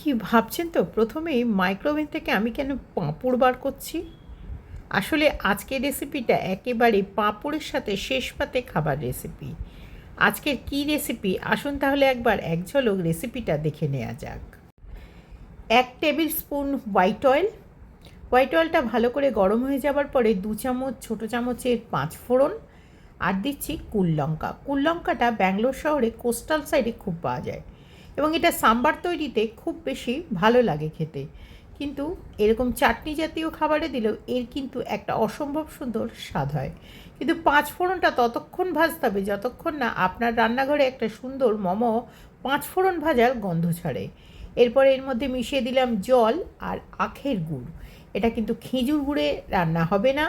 কি ভাবছেন তো প্রথমেই মাইক্রোওভেন থেকে আমি কেন পাঁপড় বার করছি। আসলে আজকের রেসিপিটা একেবারে পাঁপড়ের সাথে শেষ পাতে খাবার রেসিপি। আজকের কি রেসিপি আসুন তাহলে একবার এক ঝলক রেসিপিটা দেখে নেওয়া যাক। 1 টেবিল স্পুন হোয়াইট অয়েলটা ভালো করে গরম হয়ে যাবার পরে 2 চামচ ছোটো চামচের 5 ফোড়ন আর দিচ্ছি কুল লঙ্কাটা ব্যাঙ্গালোর শহরে কোস্টাল সাইডে খুব পাওয়া যায় এবং এটা সাম্বার তৈরিতে খুব বেশি ভালো লাগে খেতে, কিন্তু এরকম চাটনি জাতীয় খাবারে দিলেও এর কিন্তু একটা অসম্ভব সুন্দর স্বাদ হয়। কিন্তু 5 ফোড়নটা ততক্ষণ ভাজতে হবে যতক্ষণ না আপনার রান্নাঘরে একটা সুন্দর 5 ফোড়ন ভাজার গন্ধ ছাড়ে। এরপরে এর মধ্যে মিশিয়ে দিলাম জল আর আখের গুড়। এটা কিন্তু খেজুর গুড়ে রান্না হবে না,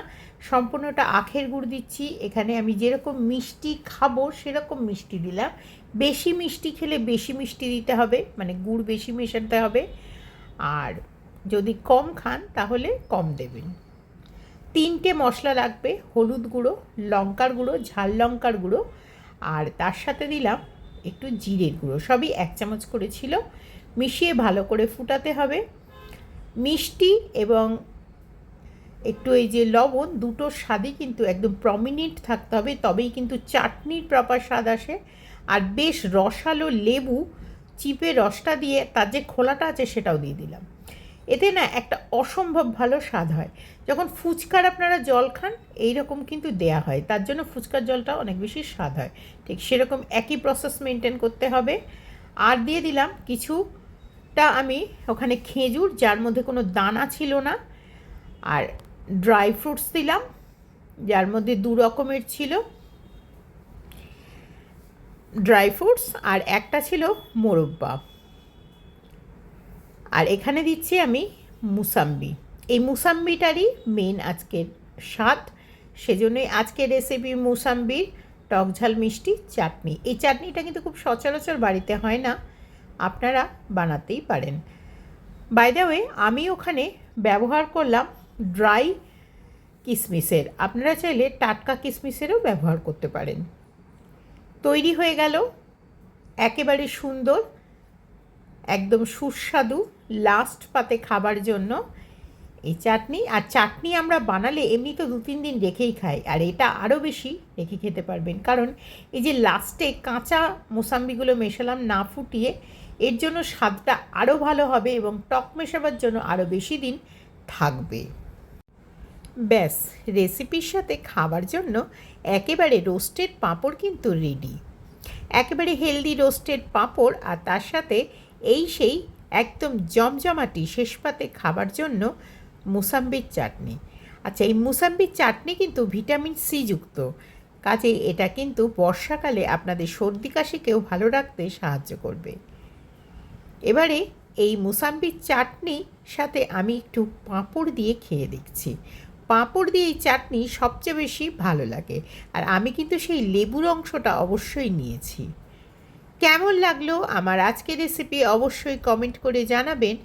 সম্পূর্ণটা আখের গুড় দিচ্ছি। এখানে আমি যেরকম মিষ্টি খাবো সেরকম মিষ্টি দিলাম। বেশি মিষ্টি খেলে বেশি মিষ্টি দিতে হবে, মানে গুড় বেশি মেশাতে হবে, আর যদি কম খান তাহলে কম দেবেন। 3টে মশলা লাগবে, হলুদ গুঁড়ো, লঙ্কার গুঁড়ো, ঝাল লঙ্কার গুঁড়ো, আর তার সাথে দিলাম একটু জিরের গুঁড়ো, সবই 1 চামচ করে ছিল। মিশিয়ে ভালো করে ফুটাতে হবে। মিষ্টি এবং একটু এই যে লবণ, দুটোর স্বাদই কিন্তু একদম প্রমিনেন্ট থাকতে হবে, তবেই কিন্তু চাটনির প্রপার স্বাদ আসে। আর বেশ রসালো লেবু চিপে রসটা দিয়ে তার যে খোলাটা আছে সেটাও দিয়ে দিলাম। এতে না একটা অসম্ভব ভালো স্বাদ হয়। যখন ফুচকার আপনারা জল খান এই রকম কিন্তু দেয়া হয়, তার জন্য ফুচকার জলটা অনেক বেশি স্বাদ হয়। ঠিক সেরকম একই প্রসেস মেনটেন করতে হবে। আর দিয়ে দিলাম কিছুটা আমি ওখানে খেজুর, যার মধ্যে কোনো দানা ছিল না, আর ড্রাই ফ্রুটস দিলাম, যার মধ্যে 2 রকমের ছিল ড্রাই ফ্রুটস, আর একটা ছিল মোরব্বা। আর এখানে দিচ্ছি আমি মুসাম্বি। এই মুসাম্বিটারই মেন আজকের স্বাদ, সেজন্যই আজকের রেসিপি মুসাম্বির টক ঝাল মিষ্টি চাটনি। এই চাটনিটা কিন্তু খুব সচরাচর বাড়িতে হয় না, আপনারা বানাতেই পারেন। বাই দ্য ওয়ে, আমি ওখানে ব্যবহার করলাম ড্রাই কিশমিশের, আপনারা চাইলে টাটকা কিশমিশেরও ব্যবহার করতে পারেন। তৈরি হয়ে গেল একেবারে সুন্দর, একদম সুস্বাদু লাস্ট পাতে খাবার জন্য এই চাটনি। আর চাটনি আমরা বানালে এমনি তো 2-3 দিন রেখেই খাই, আর এটা আরও বেশি রেখে খেতে পারবেন, কারণ এই যে লাস্টে কাঁচা মোসাম্বিগুলো মেশালাম না ফুটিয়ে, এর জন্য স্বাদটা আরও ভালো হবে এবং টক মেশাবার জন্য আরও বেশি দিন থাকবে। ব্যাস, রেসিপির সাথে খাবার জন্য একেবারে রোস্টেড পাঁপড় কিন্তু রেডি। একেবারে হেলদি রোস্টেড পাঁপড়, আর তার সাথে সেই একদম জমজমাটি শেষ পাতে খাবার জন্য মুসাম্বির চাটনি। আচ্ছা, এই মুসাম্বির চাটনি কিন্তু ভিটামিন সি যুক্ত, কাজেই এটা কিন্তু বর্ষাকালে আপনাদের সর্দি কাশিকেও ভালো রাখতে সাহায্য করবে। এবারে এই মুসাম্বির চাটনি সাথে আমি একটু পাঁপড় দিয়ে খেয়ে দেখছি। পাঁপড় দিয়ে এই চাটনি সবচেয়ে বেশি ভালো লাগে, আর আমি কিন্তু সেই লেবুর অংশটা অবশ্যই নিয়েছি। কেমন লাগলো আমার আজকের রেসিপি অবশ্যই কমেন্ট করে জানাবেন।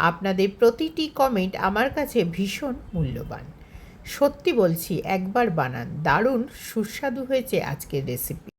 আপনাদের প্রতিটি কমেন্ট আমার কাছে ভীষণ মূল্যবান। সত্যি বলছি, একবার বানান, দারুণ সুস্বাদু হয়েছে আজকের রেসিপি।